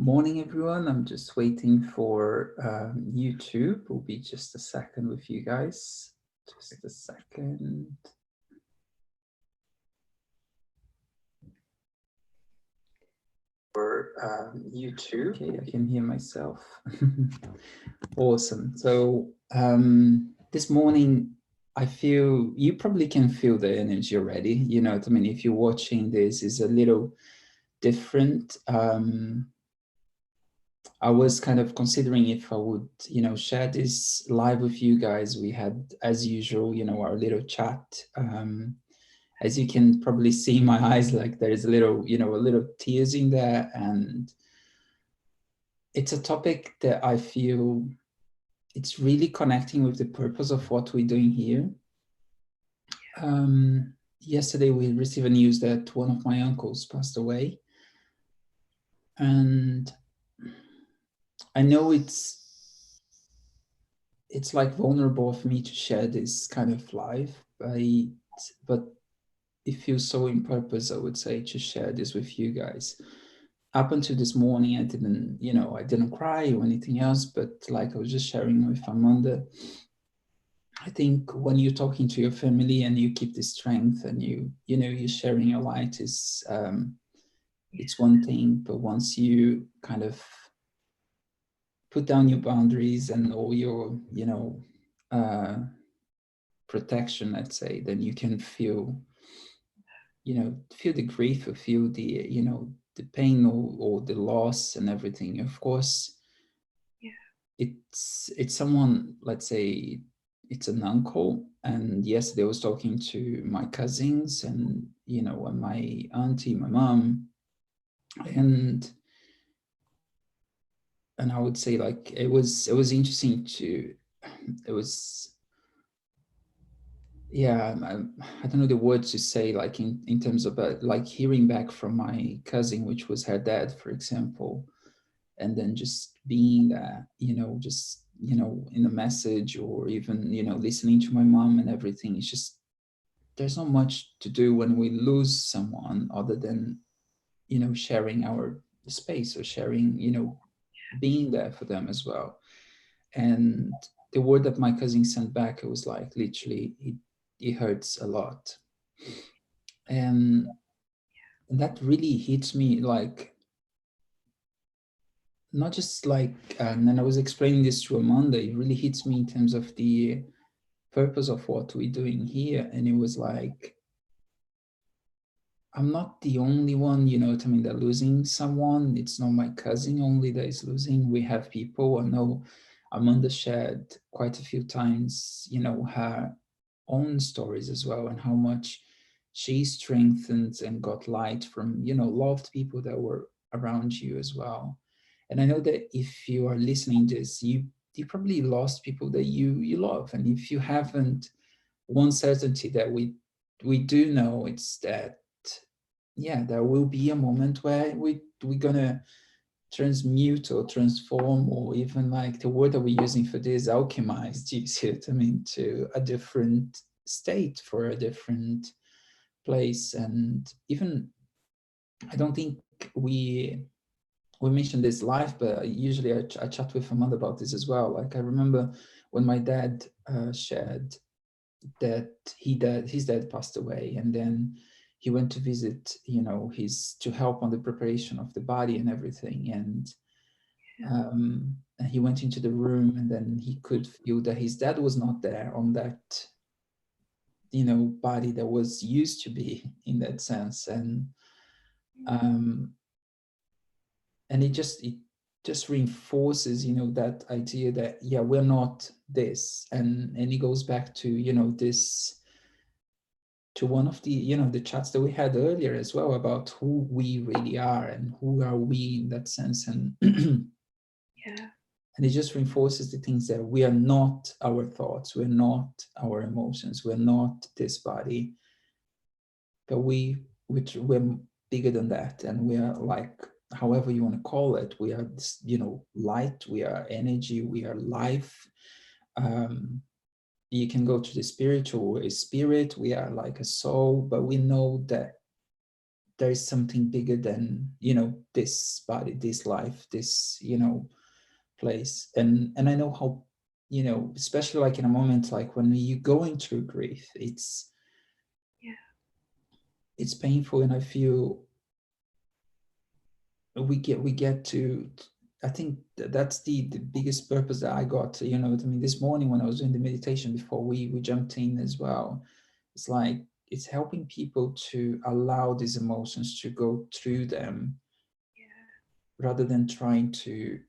Morning, everyone. I'm just waiting for YouTube. Will be just a second with you guys. Just a second. For YouTube. Okay, I can hear myself. Awesome. So this morning, I feel you probably can feel the energy already. You know what I mean? If you're watching this, is a little different. I was kind of considering if I would, share this live with you guys. We had, as usual, our little chat. As you can probably see in my eyes, like there is a little tears in there. And it's a topic that I feel it's really connecting with the purpose of what we're doing here. Yesterday, we received a news that one of my uncles passed away. And I know it's like vulnerable for me to share this kind of life, but it feels so in purpose, I would say, to share this with you guys. Up until this morning, I didn't cry or anything else, but like I was just sharing with Amanda, I think when you're talking to your family and you keep the strength and you're sharing your light is it's one thing, but once you kind of put down your boundaries and all your protection, let's say, then you can feel the grief or feel the pain or the loss and everything. Of course, it's someone, let's say it's an uncle, and yesterday I was talking to my cousins and and my auntie, my mom, and I would say, like, it was interesting to it was yeah, I don't know the words to say, like in terms of like hearing back from my cousin, which was her dad, for example, and then just being there, just in a message, or even listening to my mom and everything. It's just, there's not much to do when we lose someone other than sharing our space, or sharing, being there for them as well. And the word that my cousin sent back, it was like, literally, it hurts a lot. And that really hits me, like, not just like, and then I was explaining this to Amanda, it really hits me in terms of the purpose of what we're doing here. And it was like, I'm not the only one, what I mean, that losing someone. It's not my cousin only that is losing. We have people. I know Amanda shared quite a few times, her own stories as well, and how much she strengthened and got light from, loved people that were around you as well. And I know that if you are listening to this, you probably lost people that you love. And if you haven't, one certainty that we do know, it's that, yeah, there will be a moment where we're gonna transmute or transform, or even, like, the word that we're using for this, alchemize, do you see what I mean, to a different state, for a different place. And even, I don't think we mentioned this live, but usually I chat with Amanda about this as well. Like, I remember when my dad shared that his dad passed away, and then he went to visit, to help on the preparation of the body and everything. And he went into the room, and then he could feel that his dad was not there on that, body that was used to be, in that sense. And it just reinforces, that idea that, yeah, we're not this. And it goes back to, this, to one of the, the chats that we had earlier as well, about who we really are and who are we in that sense. And Yeah. and it just reinforces the things that we are not our thoughts, we're not our emotions, we're not this body, but we're bigger than that. And we are, like, however you want to call it, we are this, light, we are energy, we are life. You can go to the spiritual, a spirit, we are like a soul, but we know that there is something bigger than, this body, this life, this, place. And I know how, especially like in a moment like when you're going through grief, Yeah. it's painful. And I feel we get to, I think that's the biggest purpose that I got, I mean, this morning when I was doing the meditation before we jumped in as well, it's like it's helping people to allow these emotions to go through them, rather than trying to,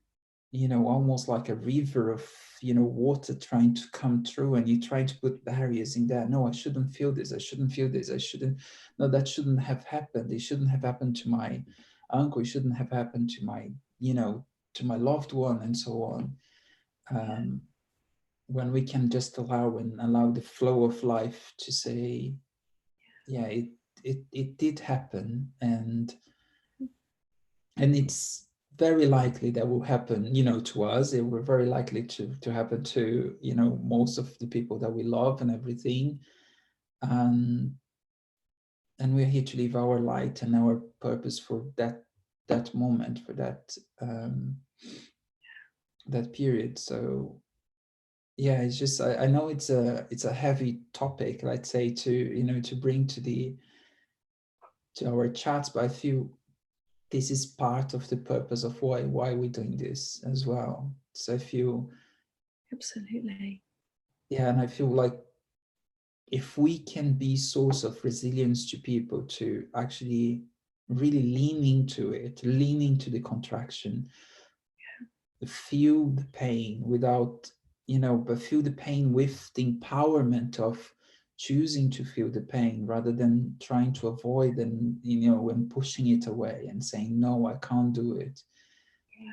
almost like a river of, water trying to come through, and you try to put barriers in there. No, I shouldn't feel this, I shouldn't feel this, I shouldn't, no, that shouldn't have happened, it shouldn't have happened to my uncle, it shouldn't have happened to my, to my loved one, and so on. um, when we can just allow the flow of life to say, yeah, it did happen, and it's very likely that will happen, to us. It will very likely to happen to, most of the people that we love and everything. and and we're here to live our light and our purpose for that moment, for that period. So yeah, it's just, I know it's a heavy topic, let's say, to, to bring to our chats, but I feel this is part of the purpose of why we're doing this as well. So I feel, Absolutely. yeah, and I feel like if we can be source of resilience to people, to actually really lean into it, lean into the contraction, feel the pain without, but feel the pain with the empowerment of choosing to feel the pain, rather than trying to avoid and, and pushing it away and saying, no, I can't do it. Yeah.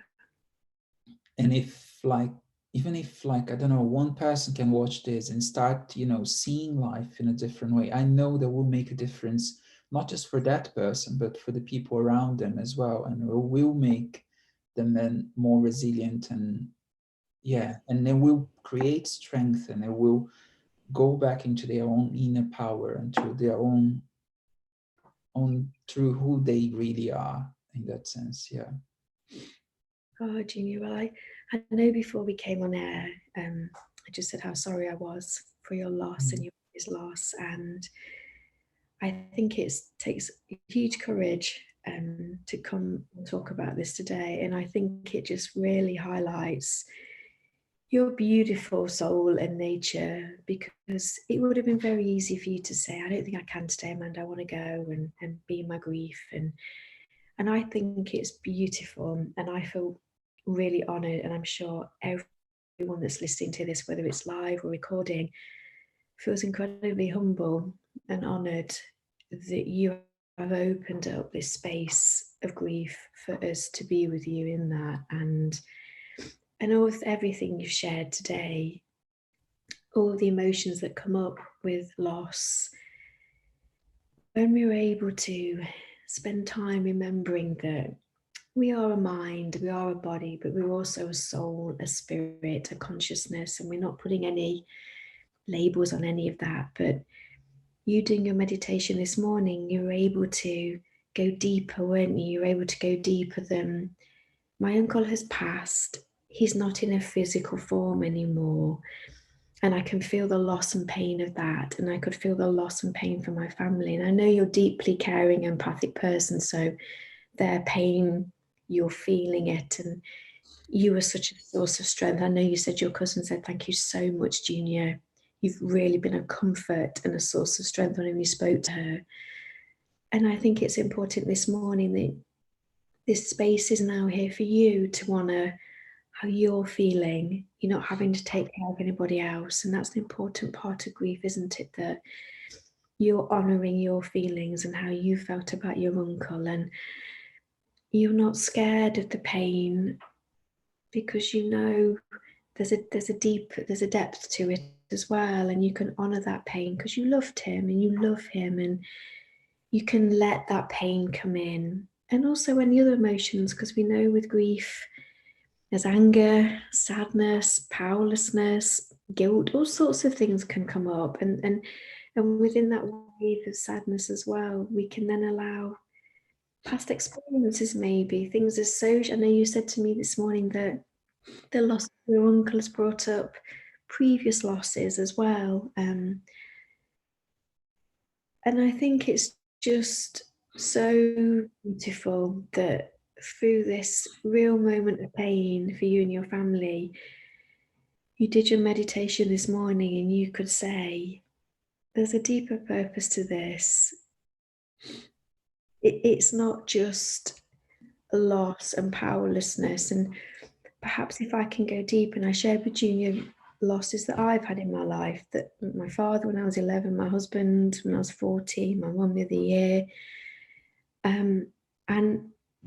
And if like, even if like, I don't know, one person can watch this and start, seeing life in a different way, I know that will make a difference, not just for that person, but for the people around them as well, and it will make them then more resilient. And Yeah. yeah, and they will create strength, and they will go back into their own inner power and to their own through who they really are, in that sense. Yeah. Oh, Junior, well, I know before we came on air, I just said how sorry I was for your loss and Mm. your his loss. And I think it takes huge courage to come and talk about this today. And I think it just really highlights your beautiful soul and nature, because it would have been very easy for you to say, I don't think I can today, Amanda, I want to go and be in my grief. And I think it's beautiful, and I feel really honoured, and I'm sure everyone that's listening to this, whether it's live or recording, feels incredibly humble and honoured that you have opened up this space of grief for us to be with you in that. And all with everything you've shared today, all the emotions that come up with loss, when we were able to spend time remembering that we are a mind, we are a body, but we're also a soul, a spirit, a consciousness, and we're not putting any labels on any of that. But you doing your meditation this morning, you were able to go deeper, weren't you? You were able to go deeper than, my uncle has passed. He's not in a physical form anymore. And I can feel the loss and pain of that. And I could feel the loss and pain for my family. And I know you're a deeply caring, empathic person. So their pain, you're feeling it. And you were such a source of strength. I know you said your cousin said, thank you so much, Junior. You've really been a comfort and a source of strength when you spoke to her. And I think it's important this morning that this space is now here for you to honour how you're feeling. You're not having to take care of anybody else. And that's an important part of grief, isn't it? That you're honouring your feelings and how you felt about your uncle. And you're not scared of the pain, because you know there's a depth to it as well, and you can honor that pain because you loved him and you love him, and you can let that pain come in. And also any other emotions, because we know with grief there's anger, sadness, powerlessness, guilt, all sorts of things can come up. And within that wave of sadness as well, we can then allow past experiences, maybe things are so. I know you said to me this morning that the loss of your uncle has brought up previous losses as well. And I think it's just so beautiful that through this real moment of pain for you and your family, you did your meditation this morning and you could say, there's a deeper purpose to this. It's not just a loss and powerlessness. And perhaps if I can go deep, and I shared with Junior losses that I've had in my life, that my father when I was 11, my husband when I was 14, my mum the other year. And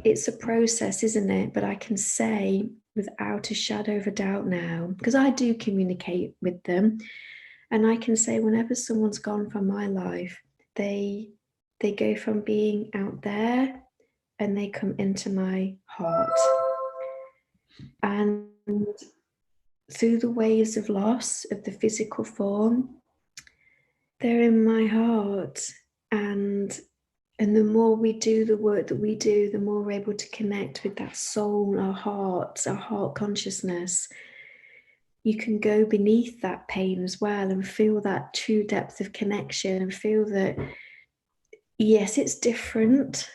it's a process, isn't it? But I can say without a shadow of a doubt now, because I do communicate with them, and I can say whenever someone's gone from my life, they go from being out there and they come into my heart. And through the waves of loss of the physical form, they're in my heart. And the more we do the work that we do, the more we're able to connect with that soul, our hearts, our heart consciousness. You can go beneath that pain as well and feel that true depth of connection and feel that, yes, it's different,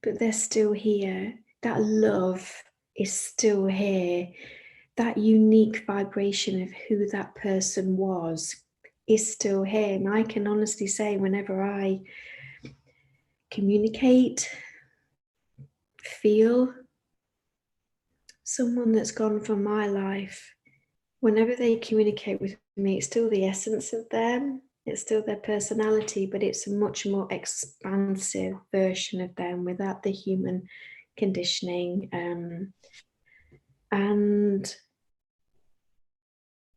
but they're still here. That love is still here. That unique vibration of who that person was is still here. And I can honestly say, whenever I communicate, feel someone that's gone from my life, whenever they communicate with me, it's still the essence of them, it's still their personality, but it's a much more expansive version of them without the human conditioning. And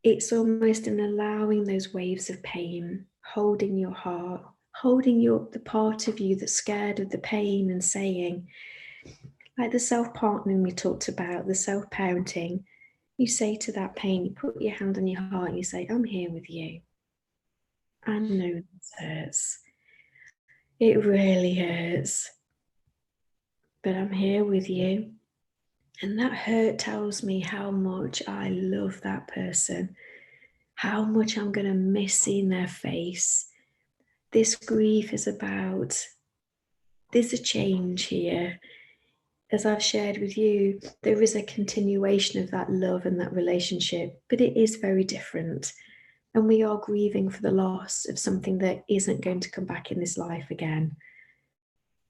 it's almost in allowing those waves of pain, holding your heart, holding the part of you that's scared of the pain, and saying, like the self-partnering we talked about, the self-parenting, you say to that pain, you put your hand on your heart and you say, I'm here with you. I know this hurts. It really hurts. But I'm here with you. And that hurt tells me how much I love that person, how much I'm going to miss seeing their face. This grief is about, there's a change here. As I've shared with you, there is a continuation of that love and that relationship, but it is very different. And we are grieving for the loss of something that isn't going to come back in this life again.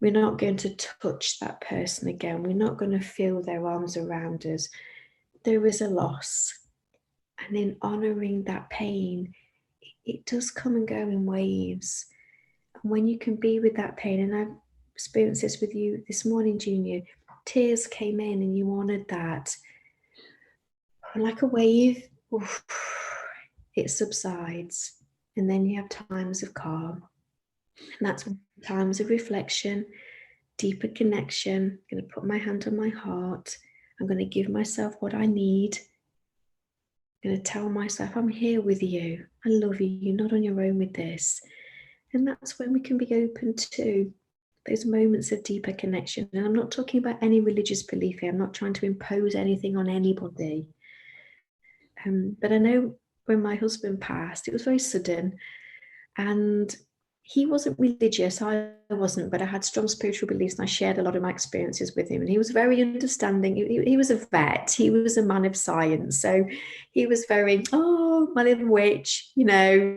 We're not going to touch that person again. We're not going to feel their arms around us. There is a loss. And in honoring that pain, it does come and go in waves. And when you can be with that pain, and I've experienced this with you this morning, Junior, tears came in and you honored that. And like a wave, oof, it subsides. And then you have times of calm. And that's times of reflection, deeper connection. I'm going to put my hand on my heart. I'm going to give myself what I need. I'm going to tell myself, I'm here with you. I love you. You're not on your own with this. And that's when we can be open to those moments of deeper connection. And I'm not talking about any religious belief here. I'm not trying to impose anything on anybody. But I know when my husband passed, it was very sudden. And he wasn't religious, I wasn't, but I had strong spiritual beliefs and I shared a lot of my experiences with him. And he was very understanding. He was a vet, he was a man of science. So he was very, oh, my little witch,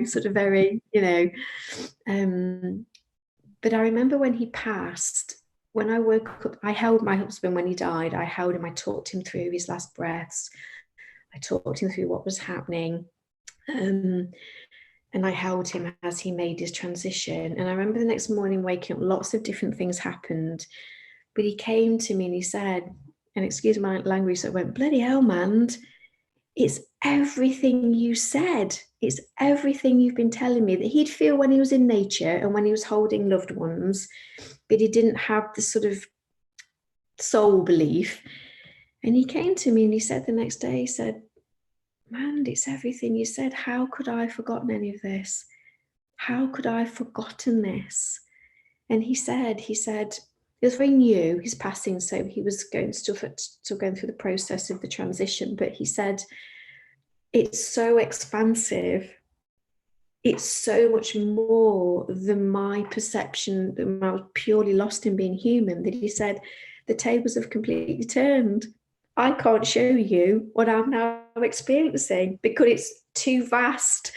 sort of very, but I remember when he passed, when I woke up, I held my husband when he died. I held him, I talked him through his last breaths. I talked him through what was happening. And I held him as he made his transition. And I remember the next morning waking up, lots of different things happened. But he came to me and he said, and excuse my language, so I went, bloody hell, man, it's everything you said. It's everything you've been telling me, that he'd feel when he was in nature and when he was holding loved ones, but he didn't have the sort of soul belief. And he came to me and he said the next day, he said, man, it's everything you said. How could I have forgotten any of this? How could I have forgotten this? And he said, it was very new, his passing, so he was still going through the process of the transition, but he said, it's so expansive. It's so much more than my perception, that I was purely lost in being human, that he said, the tables have completely turned. I can't show you what I'm now experiencing because it's too vast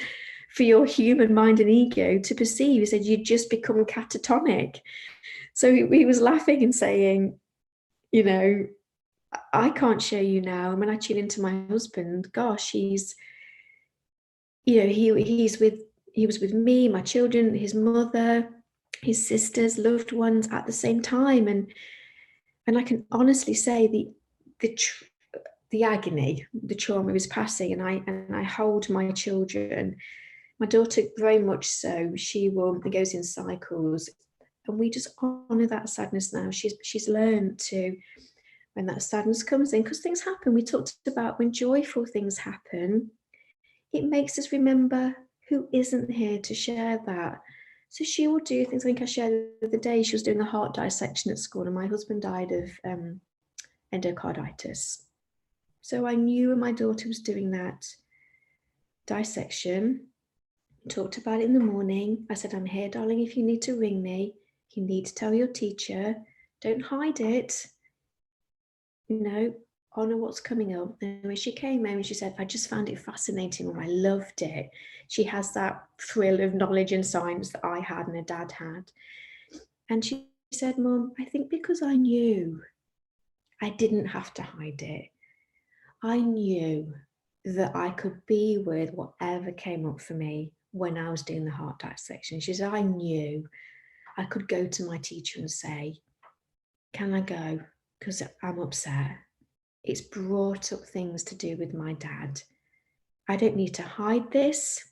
for your human mind and ego to perceive. He said, you just become catatonic. So he was laughing and saying, you know, I can't show you now. And when I tune into my husband, gosh, he's, you know, he was with me, my children, his mother, his sisters, loved ones at the same time. And I can honestly say the agony, the trauma of his passing, and I hold my children. My daughter, very much so, she goes in cycles, and we just honor that sadness now. She's learned to, when that sadness comes in, because things happen. We talked about when joyful things happen, it makes us remember who isn't here to share that. So she will do things. I think I shared the other day, she was doing a heart dissection at school, and my husband died of endocarditis. So I knew when my daughter was doing that dissection, talked about it in the morning. I said, I'm here, darling, if you need to ring me. You need to tell your teacher. Don't hide it. You know, honor what's coming up. And when she came home, she said, I just found it fascinating, and I loved it. She has that thrill of knowledge and science that I had and her dad had. And she said, Mum, I think because I knew I didn't have to hide it. I knew that I could be with whatever came up for me when I was doing the heart dissection. She said, I knew I could go to my teacher and say, can I go? Because I'm upset. It's brought up things to do with my dad. I don't need to hide this.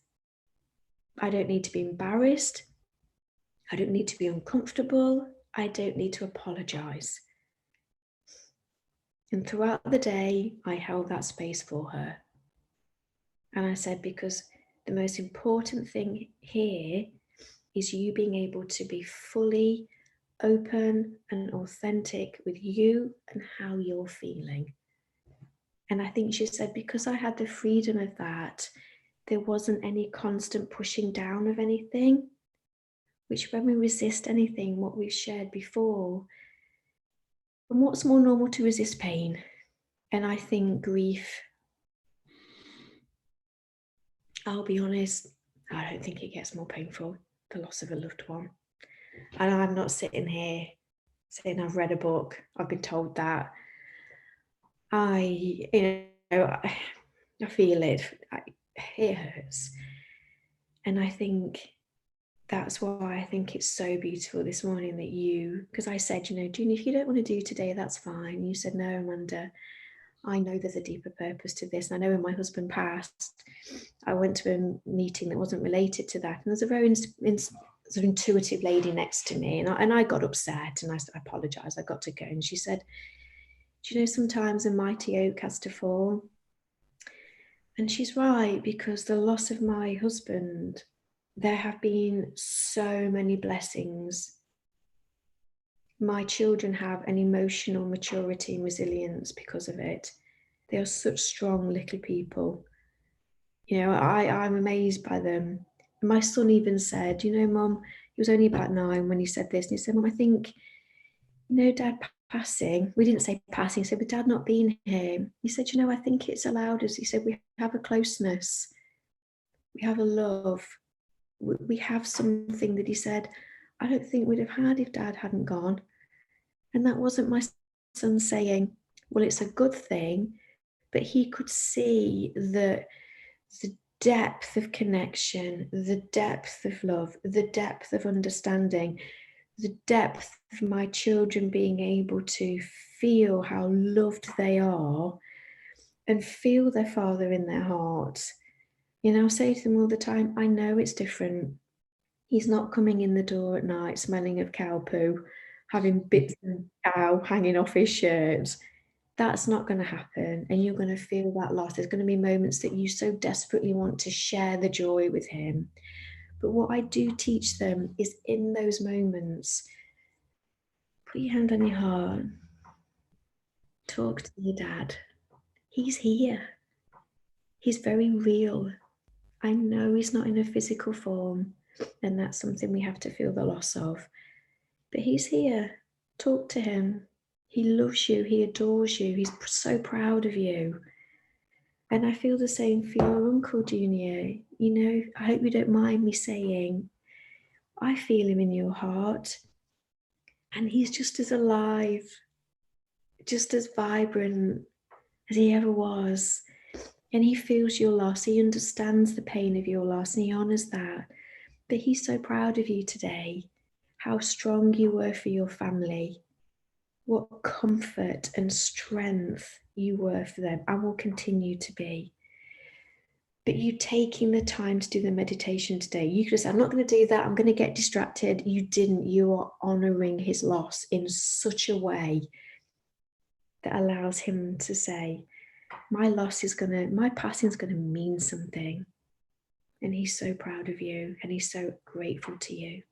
I don't need to be embarrassed. I don't need to be uncomfortable. I don't need to apologize. And throughout the day, I held that space for her. And I said, because the most important thing here is you being able to be fully open and authentic with you and how you're feeling. And I think she said, because I had the freedom of that, there wasn't any constant pushing down of anything, which when we resist anything, what we've shared before, and what's more normal to resist pain? And I think grief, I'll be honest, I don't think it gets more painful, the loss of a loved one. And I'm not sitting here saying I've read a book, I've been told that. I feel it, it hurts. And I think that's why I think it's so beautiful this morning that you, because I said, June, if you don't want to do today, that's fine. You said, no, Amanda, I know there's a deeper purpose to this. And I know when my husband passed, I went to a meeting that wasn't related to that. And there's a very sort of intuitive lady next to me. And I got upset and I said, I apologize, I got to go. And she said, do sometimes a mighty oak has to fall? And she's right, because the loss of my husband, there have been so many blessings. My children have an emotional maturity and resilience because of it. They are such strong little people. I'm amazed by them. My son even said, Mum, he was only about 9 when he said this. And he said, Mum, I think, Dad passing, we didn't say passing, he said, with Dad not being here, he said, I think it's allowed us. He said, we have a closeness, we have a love, we have something that he said, I don't think we'd have had if Dad hadn't gone. And that wasn't my son saying, well, it's a good thing, but he could see the depth of connection, the depth of love, the depth of understanding, the depth of my children being able to feel how loved they are and feel their father in their hearts. I say to them all the time, I know it's different. He's not coming in the door at night smelling of cow poo, having bits of cow hanging off his shirt. That's not going to happen. And you're going to feel that loss. There's going to be moments that you so desperately want to share the joy with him. But what I do teach them is in those moments, put your hand on your heart, talk to your dad. He's here. He's very real. I know he's not in a physical form, and that's something we have to feel the loss of. But he's here. Talk to him. He loves you. He adores you. He's so proud of you. And I feel the same for your uncle, Junior. You know, I hope you don't mind me saying, I feel him in your heart. And he's just as alive, just as vibrant as he ever was. And he feels your loss. He understands the pain of your loss and he honours that. But he's so proud of you today, how strong you were for your family, what comfort and strength you were for them and will continue to be. But you taking the time to do the meditation today, you could have said, I'm not going to do that, I'm going to get distracted. You didn't. You are honouring his loss in such a way that allows him to say, my passing is going to mean something. And he's so proud of you and he's so grateful to you.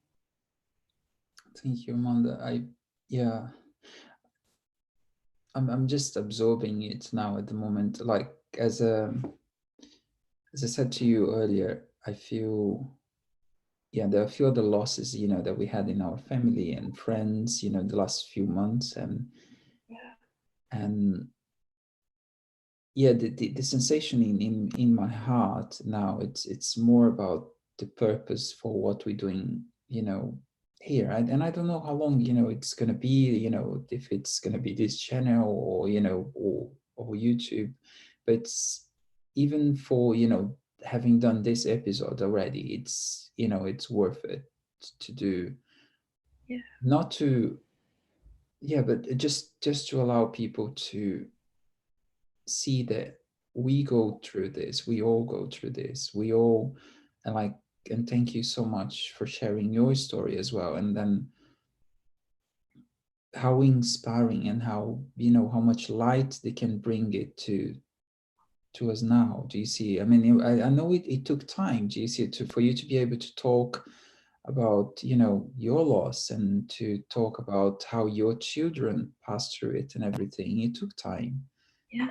Thank you, Amanda. I'm just absorbing it now at the moment. Like as I said to you earlier, I feel, there are a few other losses, that we had in our family and friends, the last few months, and the sensation in my heart now, it's more about the purpose for what we're doing, here. And I don't know how long, it's going to be, if it's going to be this channel or, or YouTube, but even for, having done this episode already, it's worth it to do. Yeah. Not to, but just to allow people to see that we go through this, we all go through this, we all, and thank you so much for sharing your story as well. And then how inspiring and how, how much light they can bring it to us now. Do you see? I mean, I know it took time, do you see, for you to be able to talk about, your loss, and to talk about how your children passed through it and everything. It took time. Yeah.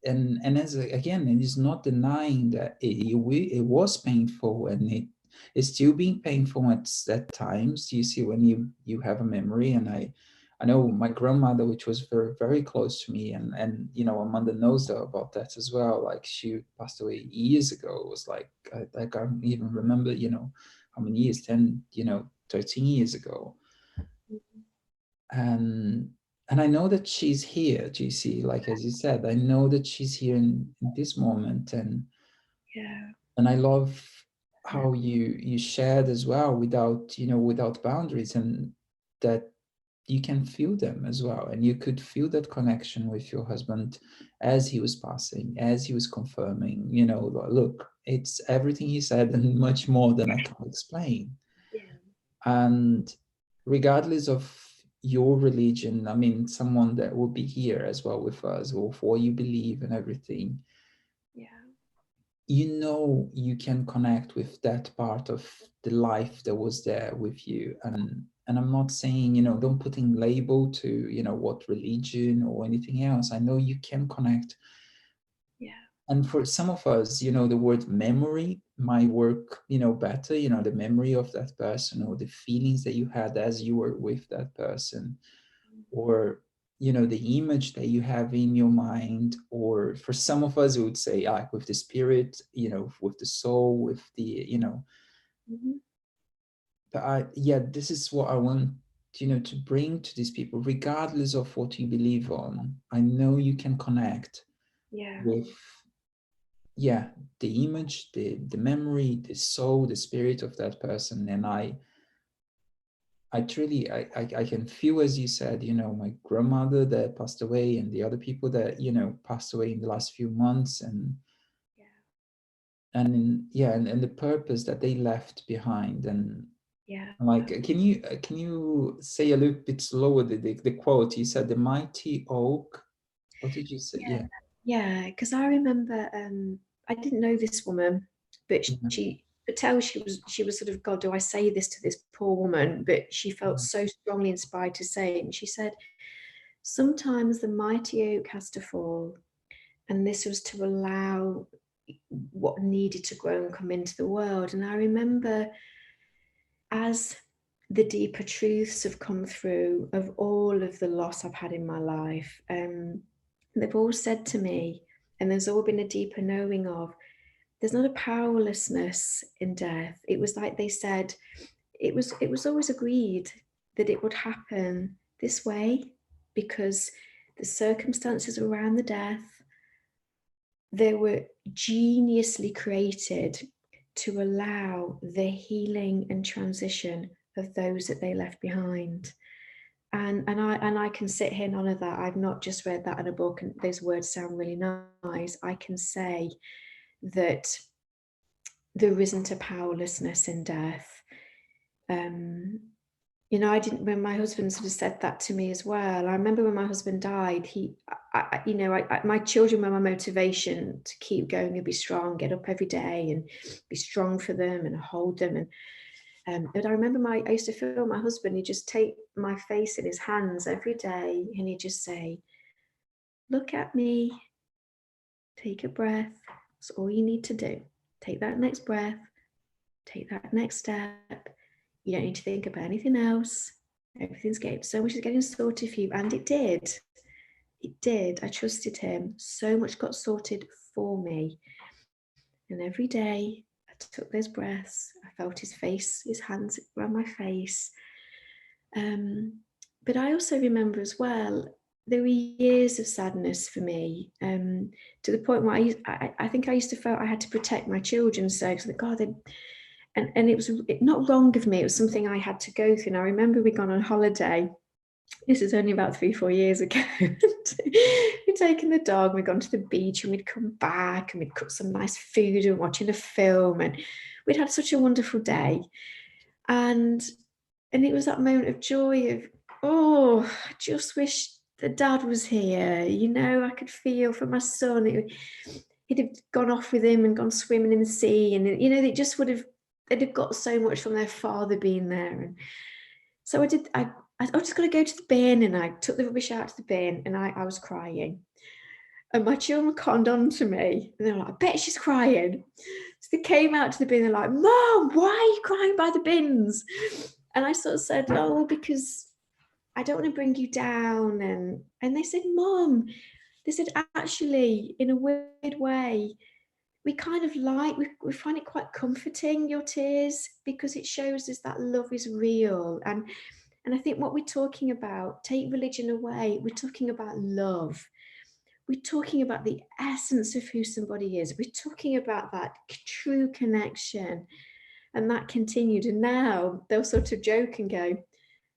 And as again, it is not denying that it was painful, and it's still being painful at times. You see, when you have a memory. And I know my grandmother, which was very, very close to me, and Amanda knows about that as well. Like, she passed away years ago. It was like I can't even remember, how many years, 10, 13 years ago. and and I know that she's here, GC, like as you said, I know that she's here in this moment. And I love how you shared as well, without boundaries, and that you can feel them as well, and you could feel that connection with your husband as he was passing, as he was confirming, look, it's everything he said and much more than I can explain. Yeah. And regardless of your religion, I mean, someone that will be here as well with us, or for what you believe and everything, Yeah. you can connect with that part of the life that was there with you. And I'm not saying, don't put in label to, what religion or anything else. I know you can connect. Yeah. And for some of us, the word memory might work, better, the memory of that person, or the feelings that you had as you were with that person, or, the image that you have in your mind. Or for some of us, it would say, like, with the spirit, with the soul, with the, Mm-hmm. but this is what I want, to bring to these people, regardless of what you believe on. I know you can connect Yeah. with, the image, the memory, the soul, the spirit of that person. And I truly, I can feel, as you said, my grandmother that passed away, and the other people that, passed away in the last few months. And the purpose that they left behind. And Yeah. like, can you say a little bit slower the quote? You said, the mighty oak. What did you say? Yeah. Yeah. Because I remember I didn't know this woman, but Yeah. she could tell she was sort of, God, do I say this to this poor woman? But she felt so strongly inspired to say it. And she said, sometimes the mighty oak has to fall. And this was to allow what needed to grow and come into the world. And I remember, as the deeper truths have come through of all of the loss I've had in my life, they've all said to me, and there's all been a deeper knowing of, there's not a powerlessness in death. It was like they said, it was always agreed that it would happen this way, because the circumstances around the death, they were geniusly created to allow the healing and transition of those that they left behind. And I can sit here and honor that. I've not just read that in a book and those words sound really nice. I can say that there isn't a powerlessness in death. You know, I didn't, when my husband sort of said that to me as well, I remember when my husband died, my children were my motivation to keep going and be strong, get up every day and be strong for them and hold them. But I remember I used to feel my husband, he'd just take my face in his hands every day and he'd just say, look at me, take a breath. That's all you need to do. Take that next breath, take that next step. You don't need to think about anything else. Everything's getting, so much is getting sorted for you. And it did. It did. I trusted him. So much got sorted for me. And every day I took those breaths. I felt his face, his hands around my face. But I also remember as well, there were years of sadness for me, to the point where I think I used to feel I had to protect my children. So God, and it was not wrong of me. It was something I had to go through. And I remember we'd gone on holiday. This is only about 3-4 years ago. We'd taken the dog, we'd gone to the beach, and we'd come back and we'd cooked some nice food and watching a film, and we'd had such a wonderful day. And it was that moment of joy of, oh, I just wish the dad was here. You know, I could feel for my son. He'd have gone off with him and gone swimming in the sea, and you know, they'd have got so much from their father being there. And so I just got to go to the bin, and I took the rubbish out to the bin, and I was crying. And my children conned on to me, and they were like, I bet she's crying. So they came out to the bin, they're like, Mom, why are you crying by the bins? And I sort of said, oh, because I don't want to bring you down. And they said, Mom, they said, actually, in a weird way, we kind of we find it quite comforting, your tears, because it shows us that love is real. And I think what we're talking about, take religion away, we're talking about love. We're talking about the essence of who somebody is. We're talking about that true connection. And that continued. And now they'll sort of joke and go,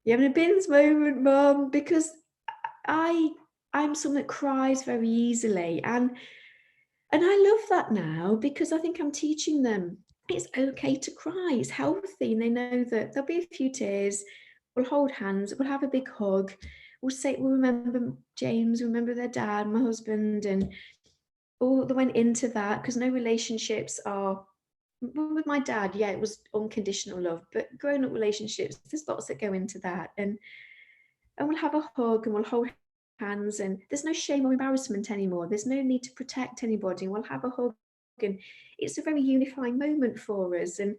you having a bins moment, Mum? Because I'm someone that cries very easily. And I love that now, because I think I'm teaching them it's okay to cry. It's healthy. And they know that there'll be a few tears. We'll hold hands. We'll have a big hug. We'll remember James, remember their dad, my husband, and all that went into that, because no relationships are, with my dad, yeah, it was unconditional love, but grown-up relationships, there's lots that go into that. And we'll have a hug and we'll hold hands, and there's no shame or embarrassment anymore. There's no need to protect anybody. We'll have a hug, and it's a very unifying moment for us. And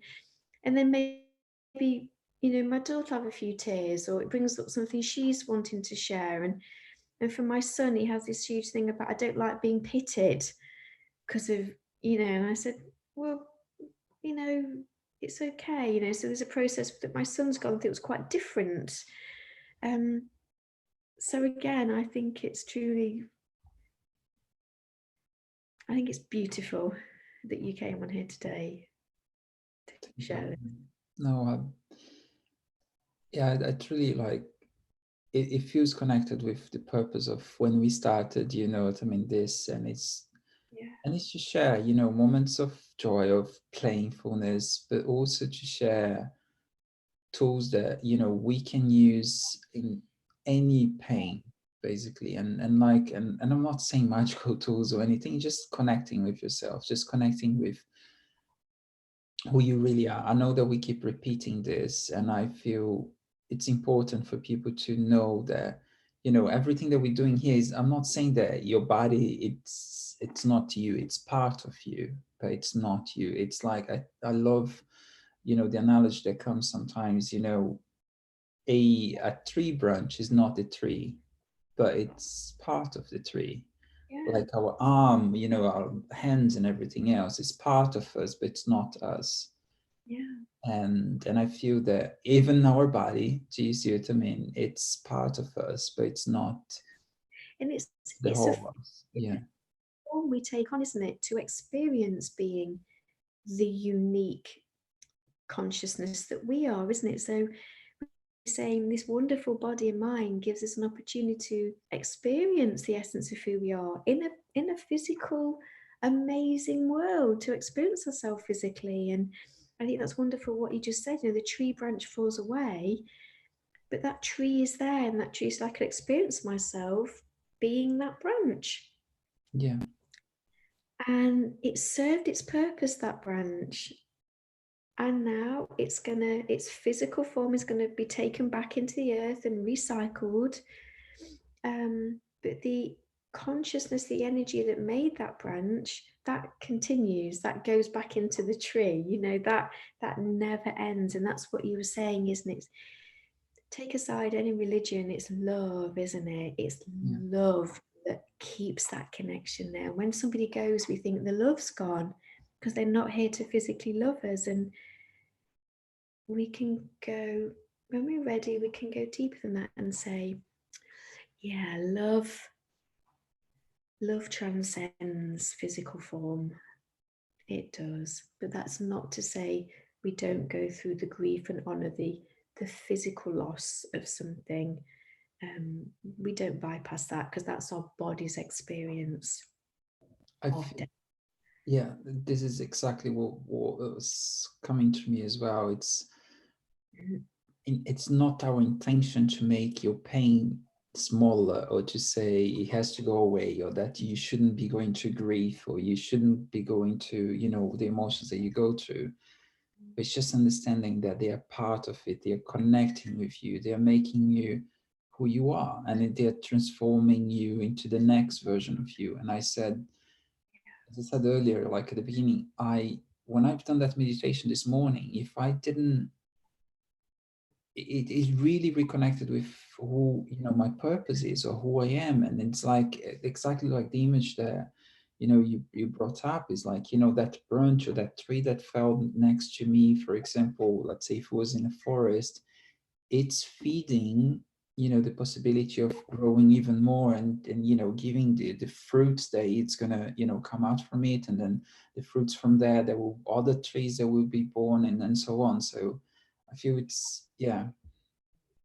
then maybe, you know, my daughter will have a few tears, or it brings up something she's wanting to share. And for my son, he has this huge thing about, I don't like being pitted because of, you know, and I said, well, you know, it's okay, you know. So there's a process that my son's gone through. It was quite different. So again, I think it's beautiful that you came on here today to share this. No, yeah, I truly like it. It feels connected with the purpose of when we started, you know what I mean, this, and it's to share, you know, moments of joy, of playfulness, but also to share tools that, you know, we can use in any pain, basically. And like, and I'm not saying magical tools or anything, just connecting with yourself, just connecting with who you really are. I know that we keep repeating this, and I feel it's important for people to know that, you know, everything that we're doing here is, I'm not saying that your body, it's not you, it's part of you, but it's not you. It's like, I love, you know, the analogy that comes sometimes, you know, a tree branch is not a tree, but it's part of the tree. Yeah, Like our arm, you know, our hands and everything else is part of us, but it's not us. yeah. And I feel that even our body, do you see what I mean? It's part of us, but it's not And the it's a whole of us. Yeah. form we take on, isn't it, to experience being the unique consciousness that we are, isn't it? So saying this wonderful body and mind gives us an opportunity to experience the essence of who we are in a physical, amazing world, to experience ourselves physically. And I think that's wonderful what you just said. You know, the tree branch falls away, but that tree is there, and that tree, so I could experience myself being that branch. Yeah. And it served its purpose, that branch. And now its physical form is going to be taken back into the earth and recycled. But the consciousness, the energy that made that branch, that continues, that goes back into the tree, you know, that never ends. And that's what you were saying, isn't it? Take aside any religion, it's love, isn't it? It's Yeah. love that keeps that connection there. When somebody goes, we think the love's gone because they're not here to physically love us. And we can go, when we're ready, we can go deeper than that and say, yeah, love transcends physical form. It does. But that's not to say we don't go through the grief and honor the physical loss of something. We don't bypass that because that's our body's experience I of feel, death. yeah, this is exactly what was coming to me as well. It's not our intention to make your pain smaller, or to say it has to go away, or that you shouldn't be going through grief, or you shouldn't be going to, you know, the emotions that you go through. It's just understanding that they are part of it, they are connecting with you, they are making you who you are, and they're transforming you into the next version of you. And I said, as I said earlier, like at the beginning, when I've done that meditation this morning, if I didn't, it is really reconnected with who, you know, my purpose is, or who I am. And it's like exactly like the image that, you know, you brought up, is like, you know, that branch or that tree that fell next to me, for example, let's say if it was in a forest, it's feeding, you know, the possibility of growing even more, and you know, giving the fruits that it's gonna, you know, come out from it, and then the fruits from there will other trees that will be born, and then so on. So I feel it's, yeah.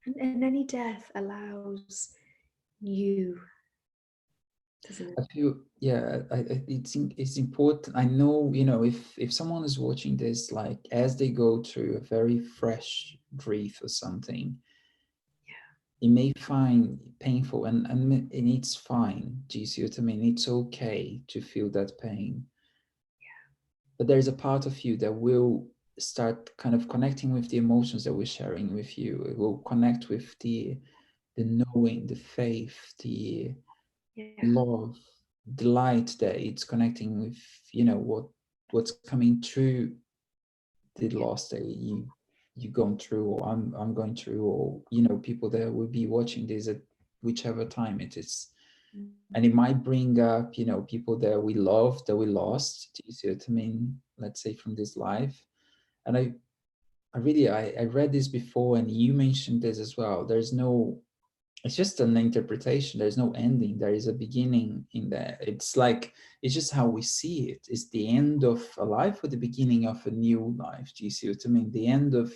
And any death allows you, doesn't it? I feel, yeah, it's important. I know, you know, if someone is watching this, like as they go through a very fresh grief or something, it may find painful, and it's fine. Do you see what I mean? It's okay to feel that pain, but there's a part of you that will start kind of connecting with the emotions that we're sharing with you. It will connect with the knowing, the faith, the Yeah, love, the light that it's connecting with, you know, what's coming through the yeah. loss that you going through, or I'm going through, or you know, people that will be watching this at whichever time it is. And it might bring up, you know, people that we love, that we lost. Do you see what I mean? Let's say from this life. And I really, I read this before, and you mentioned this as well. There's no, it's just an interpretation. There's no ending. There is a beginning in there. It's like, it's just how we see it. It's the end of a life or the beginning of a new life. Do you see what I mean? The end of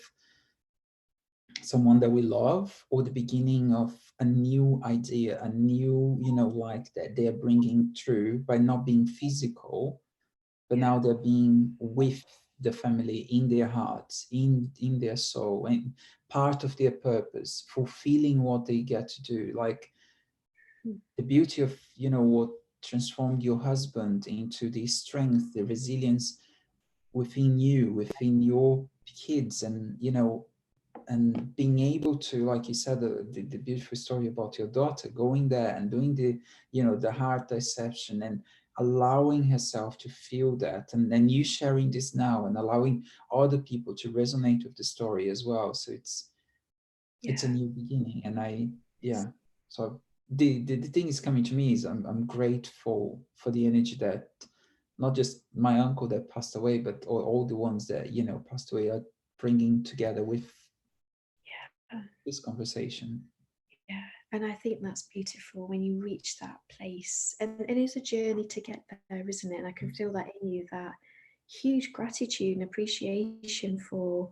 someone that we love, or the beginning of a new idea, a new, you know, like that they're bringing through by not being physical, but Yeah. now they're being with the family in their hearts, in their soul, and part of their purpose, fulfilling what they get to do. Like Mm. the beauty of, you know, what transformed your husband into the strength, the resilience, within you, within your kids, and and being able to, like you said, the beautiful story about your daughter going there and doing the heart dissection, and allowing herself to feel that, and then you sharing this now and allowing other people to resonate with the story as well. So it's a Yeah. new beginning. And yeah, so the thing is coming to me is I'm grateful for the energy that not just my uncle that passed away, but all the ones that passed away are bringing together with Yeah. this conversation. Yeah. And I think that's beautiful when you reach that place. And it is a journey to get there, isn't it? And I can feel that in you, that huge gratitude and appreciation for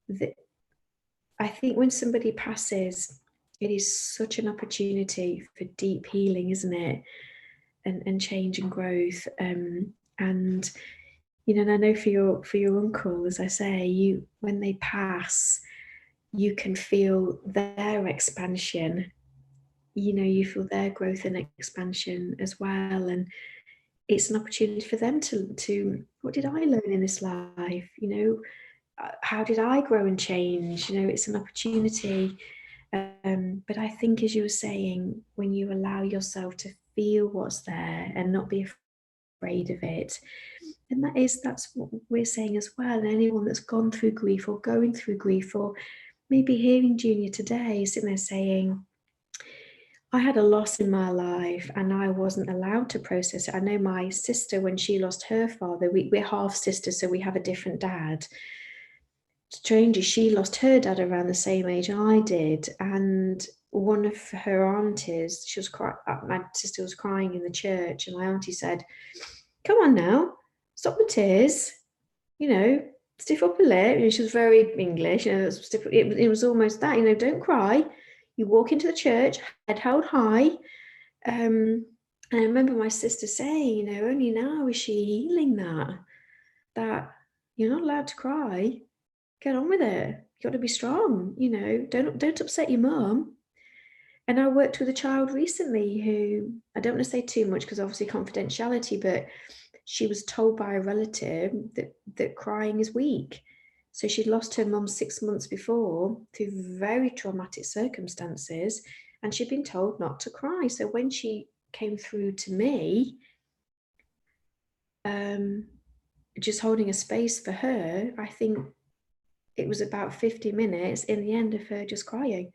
the. I think when somebody passes, it is such an opportunity for deep healing, isn't it? And change and growth. And and I know for your uncle, as I say, you when they pass, you can feel their expansion. You feel their growth and expansion as well. And it's an opportunity for them to what did I learn in this life? How did I grow and change? It's an opportunity. But I think, as you were saying, when you allow yourself to feel what's there and not be afraid of it, and that's what we're saying as well. And anyone that's gone through grief or going through grief, or maybe hearing Junior today sitting there saying, I had a loss in my life and I wasn't allowed to process it. I know my sister, when she lost her father, we're half sisters, so we have a different dad. Strangely, she lost her dad around the same age I did. And one of her aunties, my sister was crying in the church, and my auntie said, come on now, stop the tears, stiff upper lip. She was very English, it was almost that, don't cry. You walk into the church, head held high. And I remember my sister saying, only now is she healing that you're not allowed to cry. Get on with it. You got to be strong. Don't upset your mum. And I worked with a child recently who, I don't want to say too much because obviously confidentiality, but she was told by a relative that crying is weak. So she'd lost her mum 6 months before through very traumatic circumstances, and she'd been told not to cry. So when she came through to me, just holding a space for her, I think it was about 50 minutes in the end of her just crying.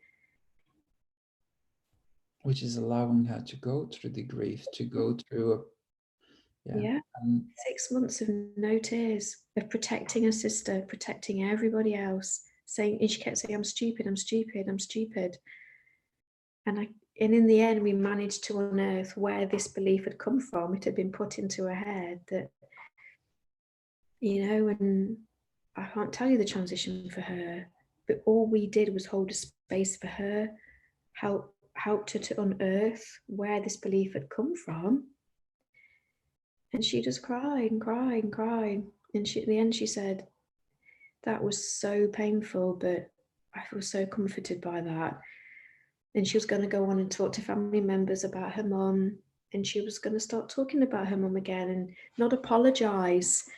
Which is allowing her to go through the grief, to go through yeah. Yeah. 6 months of no tears, of protecting her sister, protecting everybody else, and she kept saying, I'm stupid, I'm stupid, I'm stupid. And in the end, we managed to unearth where this belief had come from. It had been put into her head that, and I can't tell you the transition for her, but all we did was hold a space for her, helped her to unearth where this belief had come from. And she just cried and cried and cried. And at the end, she said, that was so painful, but I feel so comforted by that. And she was going to go on and talk to family members about her mum. And she was going to start talking about her mum again and not apologise.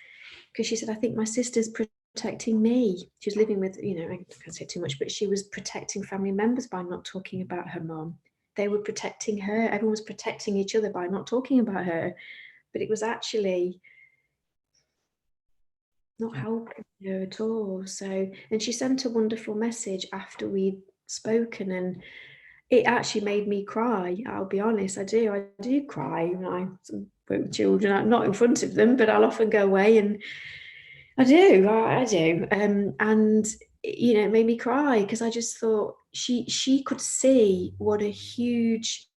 Because she said, I think my sister's protecting me. She was living with, I can't say too much, but she was protecting family members by not talking about her mum. They were protecting her. Everyone was protecting each other by not talking about her. But it was actually not helping her at all. So, and she sent a wonderful message after we'd spoken, and it actually made me cry. I'll be honest, I do cry when I work with children. I'm not in front of them, but I'll often go away and I do. And it made me cry because I just thought she could see what a huge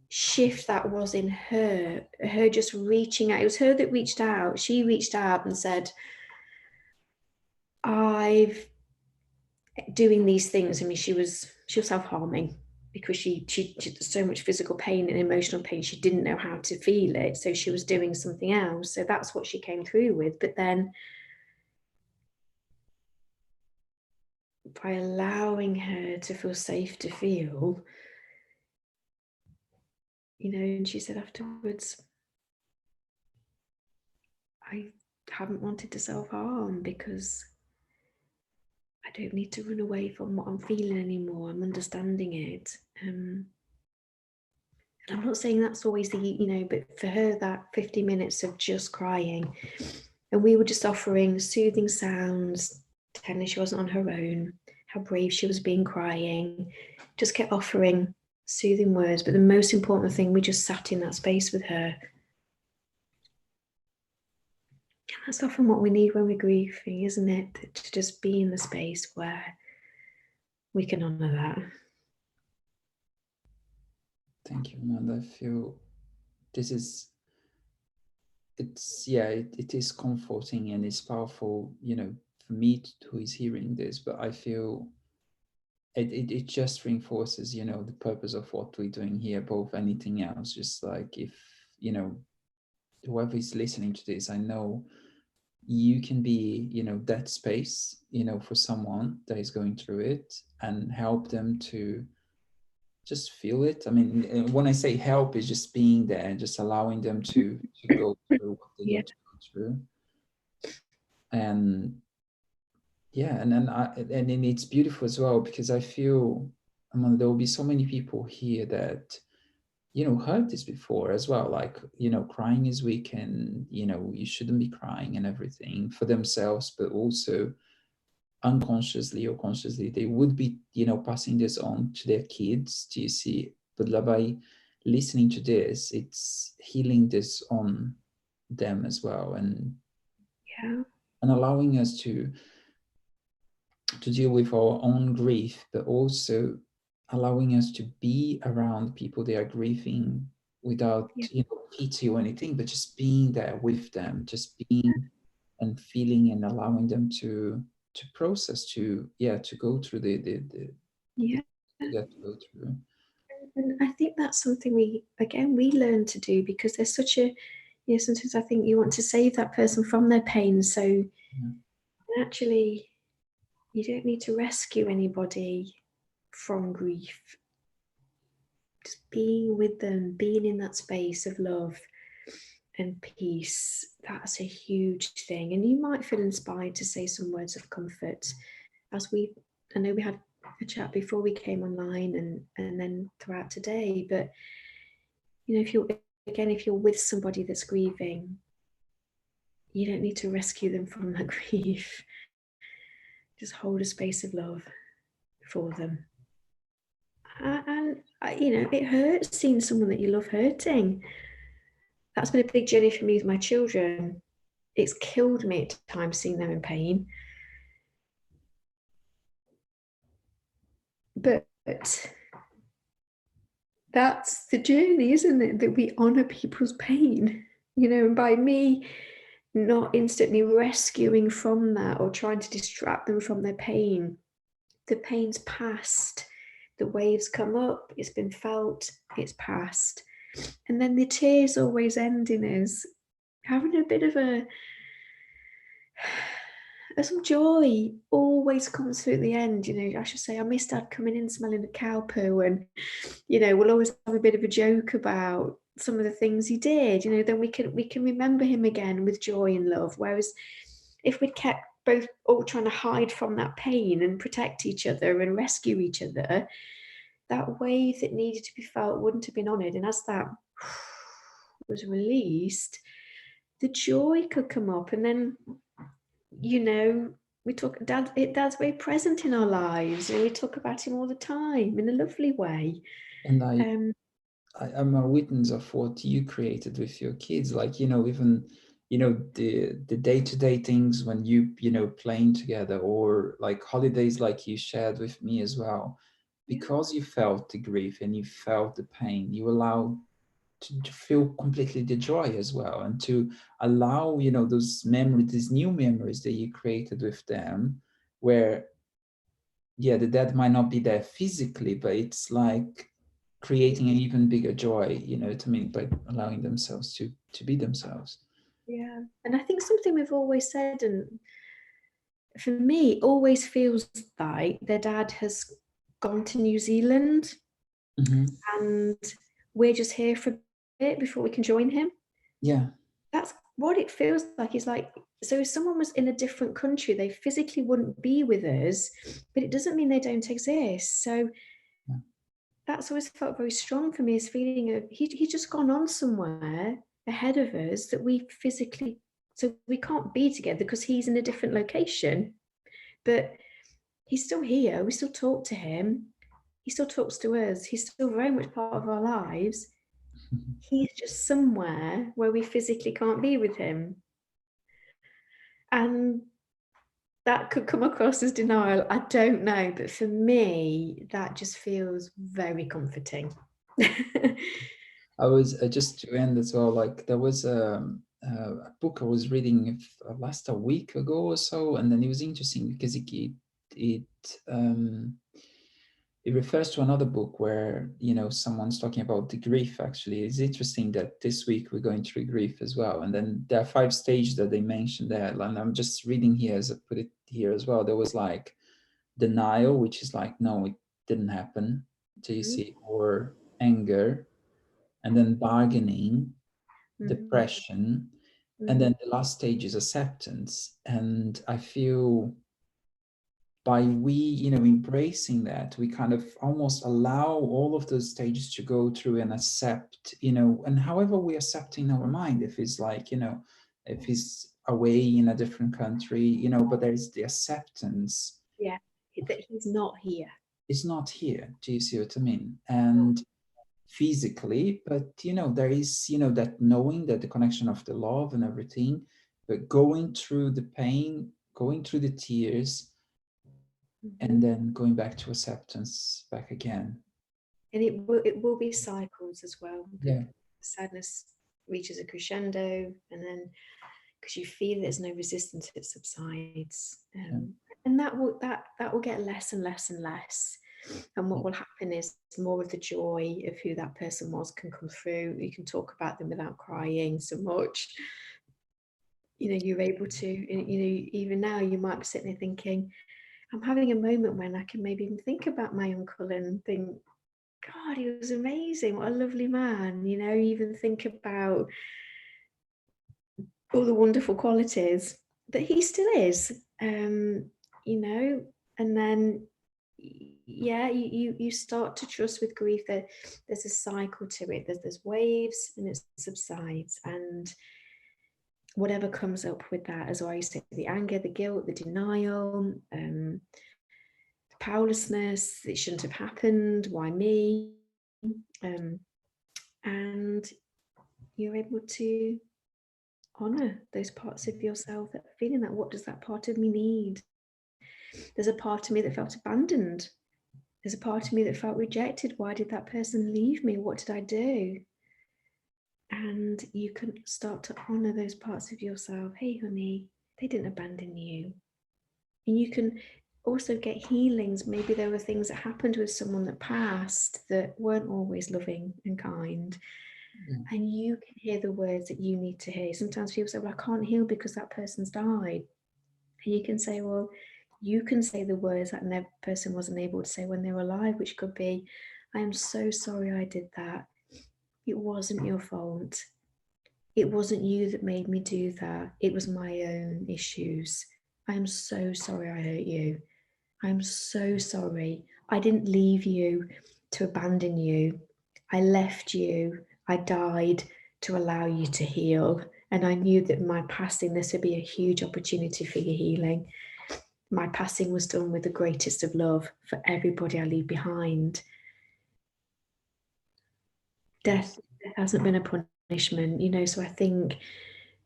shift that was in her just reaching out. It was her that reached out. She reached out and said, I've doing these things. I mean, she was self-harming because she so much physical pain and emotional pain, she didn't know how to feel it, so she was doing something else. So that's what she came through with. But then by allowing her to feel safe to feel, and she said afterwards, haven't wanted to self-harm because I don't need to run away from what I'm feeling anymore. I'm understanding it. And I'm not saying that's always but for her, that 50 minutes of just crying, and we were just offering soothing sounds, telling her she wasn't on her own, how brave she was being crying, just kept offering soothing words. But the most important thing, we just sat in that space with her. And that's often what we need when we're grieving, isn't it? To just be in the space where we can honor that. Thank you, Amanda. I feel this is, it is comforting and it's powerful, for me who is hearing this, but I feel it just reinforces, the purpose of what we're doing here, above anything else. Just like, if, whoever is listening to this, I know you can be, that space, for someone that is going through it, and help them to just feel it. I mean, when I say help, is just being there, just allowing them to go through what they Yeah. need to go through. And yeah, and then and it's beautiful as well, because I feel, I mean, there will be so many people here that, heard this before as well, like, crying is weak, and you shouldn't be crying and everything, for themselves, but also unconsciously or consciously they would be, passing this on to their kids. Do you see? But by listening to this, it's healing this on them as well, Yeah. and allowing us to deal with our own grief, but also allowing us to be around people that are grieving, without, Yeah. pity or anything, but just being there with them, just being and feeling, and allowing them to process, to go through the Yeah. they get to go through. And I think that's something we learn to do, because there's such a, sometimes I think you want to save that person from their pain. So Yeah. actually, you don't need to rescue anybody from grief. Just being with them, being in that space of love and peace, that's a huge thing. And you might feel inspired to say some words of comfort. I know we had a chat before we came online, and then throughout today, but if you're with somebody that's grieving, you don't need to rescue them from that grief. Just hold a space of love for them. And it hurts seeing someone that you love hurting. That's been a big journey for me with my children. It's killed me at times seeing them in pain. But that's the journey, isn't it? That we honor people's pain. And by me not instantly rescuing from that or trying to distract them from their pain, the pain's past. The waves come up, it's been felt, it's past. And then the tears always end in us having a bit of some joy always comes through at the end. I should say, I miss Dad coming in smelling the cow poo, and we'll always have a bit of a joke about some of the things he did. Then we can remember him again with joy and love. Whereas if we'd kept both all trying to hide from that pain and protect each other and rescue each other, that wave that needed to be felt wouldn't have been honoured. And as that was released, the joy could come up. And then, we talk, Dad's very present in our lives, and we talk about him all the time in a lovely way. And Um, I'm a witness of what you created with your kids, like, even, the day-to-day things, when playing together, or like holidays, like you shared with me as well, yeah, because you felt the grief and you felt the pain, you allow to feel completely the joy as well, and to allow, those memories, these new memories that you created with them, where, yeah, the dad might not be there physically, but it's like creating an even bigger joy, to me, by allowing themselves to be themselves. yeah. And I think something we've always said, and for me, always feels like their dad has gone to New Zealand, Mm-hmm. and we're just here for a bit before we can join him. Yeah. That's what it feels like is like, so if someone was in a different country, they physically wouldn't be with us, but it doesn't mean they don't exist. So Yeah. that's always felt very strong for me, is feeling of he's just gone on somewhere ahead of us that we physically, so we can't be together because he's in a different location, but he's still here. We still talk to him. He still talks to us. He's still very much part of our lives. He's just somewhere where we physically can't be with him. And that could come across as denial. I don't know. But for me, that just feels very comforting. I was just to end as well. Like there was a book I was reading last a week ago or so, and then it was interesting because it um, it refers to another book where someone's talking about the grief. Actually, it's interesting that this week we're going through grief as well, and then there are 5 stages that they mentioned there. And I'm just reading here as I put it here as well. There was like denial, which is like, no, it didn't happen. So you Mhm, see, or anger, and then bargaining, mhm, depression, and mhm. then the last stage is acceptance. And I feel by we embracing that, we kind of almost allow all of those stages to go through and accept, and however we accept in our mind, if it's like, if he's away in a different country, but there's the acceptance. Yeah, that he's not here. It's not here. Do you see what I mean? No. And physically, but there is that knowing, that the connection of the love and everything, but going through the pain, going through the tears, and Mhm. then going back to acceptance back again. And it will be cycles as well. The Yeah. sadness reaches a crescendo, and then because you feel there's no resistance, it subsides, Yeah. and that will get less and less and less. And what Yeah. will happen is more of the joy of who that person was can come through. You can talk about them without crying so much. You're able to. Even now, you might be sitting there thinking, I'm having a moment when I can maybe even think about my uncle and think, God, he was amazing. What a lovely man. Even think about all the wonderful qualities that he still is. You know, and then yeah, you start to trust with grief that there's a cycle to it. There's waves and it subsides, and whatever comes up with that, as I say, the anger, the guilt, the denial, the powerlessness, it shouldn't have happened, why me? Um, and you're able to honor those parts of yourself that are feeling that. What does that part of me need? There's a part of me that felt abandoned. There's a part of me that felt rejected. Why did that person leave me? What did I do? And you can start to honor those parts of yourself. Hey, honey, they didn't abandon you. And you can also get healings. Maybe there were things that happened with someone that passed that weren't always loving and kind. Yeah. And you can hear the words that you need to hear. Sometimes people say, well, I can't heal because that person's died. And you can say, well, you can say the words that person wasn't able to say when they were alive, which could be, I am so sorry I did that. It wasn't your fault. It wasn't you that made me do that. It was my own issues. I am so sorry I hurt you. I'm so sorry. I didn't leave you to abandon you. I left you. I died to allow you to heal. And I knew that my passing, this would be a huge opportunity for your healing. My passing was done with the greatest of love for everybody I leave behind. Death, Yes. death hasn't been a punishment, so I think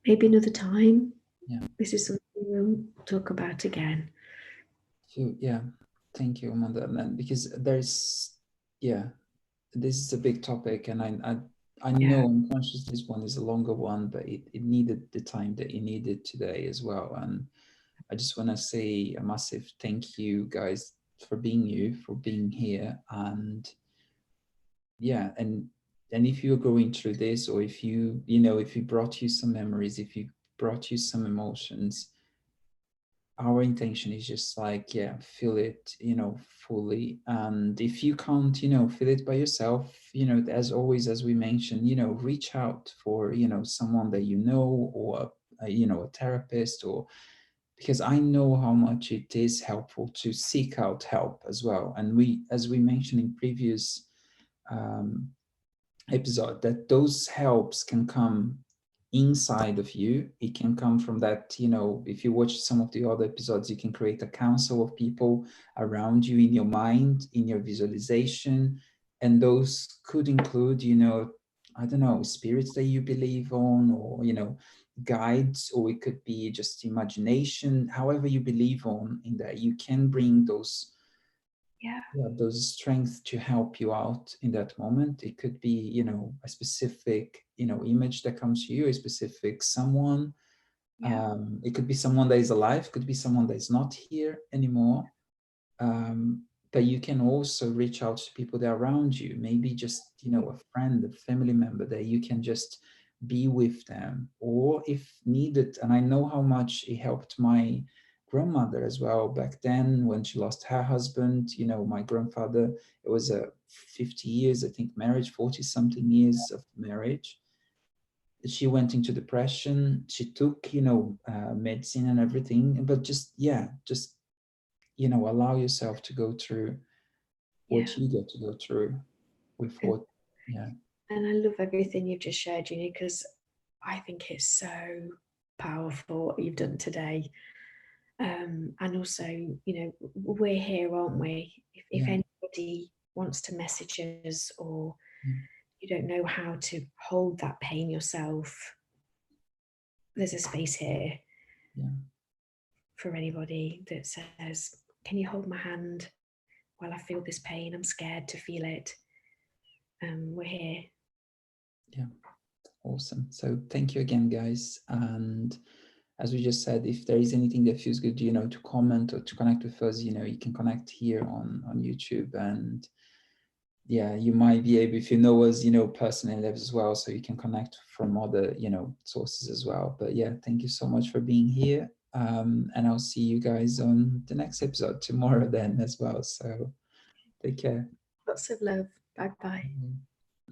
maybe another time, Yeah. this is something we'll talk about again. Yeah. Thank you, Amanda. And because there's, yeah, this is a big topic, and I Yeah. know I'm conscious this one is a longer one, but it needed the time that it needed today as well. And I just want to say a massive thank you, guys, for being you, for being here. And yeah, and if you're going through this, or if if it brought you some memories, if you brought you some emotions, our intention is just like, yeah, feel it, fully. And if you can't, feel it by yourself, as always, as we mentioned, reach out for, someone that or a therapist, or because I know how much it is helpful to seek out help as well. And as we mentioned in previous um, episode, that those helps can come inside of you. It can come from that, if you watch some of the other episodes, you can create a council of people around you in your mind, in your visualization. And those could include, I don't know, spirits that you believe on, or, guides, or it could be just imagination, however you believe on in that. You can bring those, Yeah. yeah, those strength to help you out in that moment. It could be, a specific, image that comes to you, a specific someone. Yeah. It could be someone that is alive, could be someone that is not here anymore. um, but you can also reach out to people that are around you, maybe just, a friend, a family member, that you can just be with them, or if needed. And I know how much it helped my grandmother as well back then when she lost her husband. My grandfather, it was a 50 years, I think, marriage, 40 something years of marriage. She went into depression. She took, medicine and everything, but just, yeah, just, allow yourself to go through Yeah. what you get to go through with And, what, yeah, and I love everything you've just shared, Ginny, because I think it's so powerful what you've done today. And also, we're here, aren't we? If yeah, anybody wants to message us, or yeah, you don't know how to hold that pain yourself, there's a space here yeah, for anybody that says, can you hold my hand while I feel this pain? I'm scared to feel it. We're here. yeah. Awesome. So thank you again, guys. And as we just said, if there is anything that feels good, to comment or to connect with us, you can connect here on YouTube. And yeah, you might be able, if you know us, personally as well, so you can connect from other, sources as well. But yeah, thank you so much for being here. And I'll see you guys on the next episode tomorrow then as well. So take care. Lots of love. Bye bye. Mhm.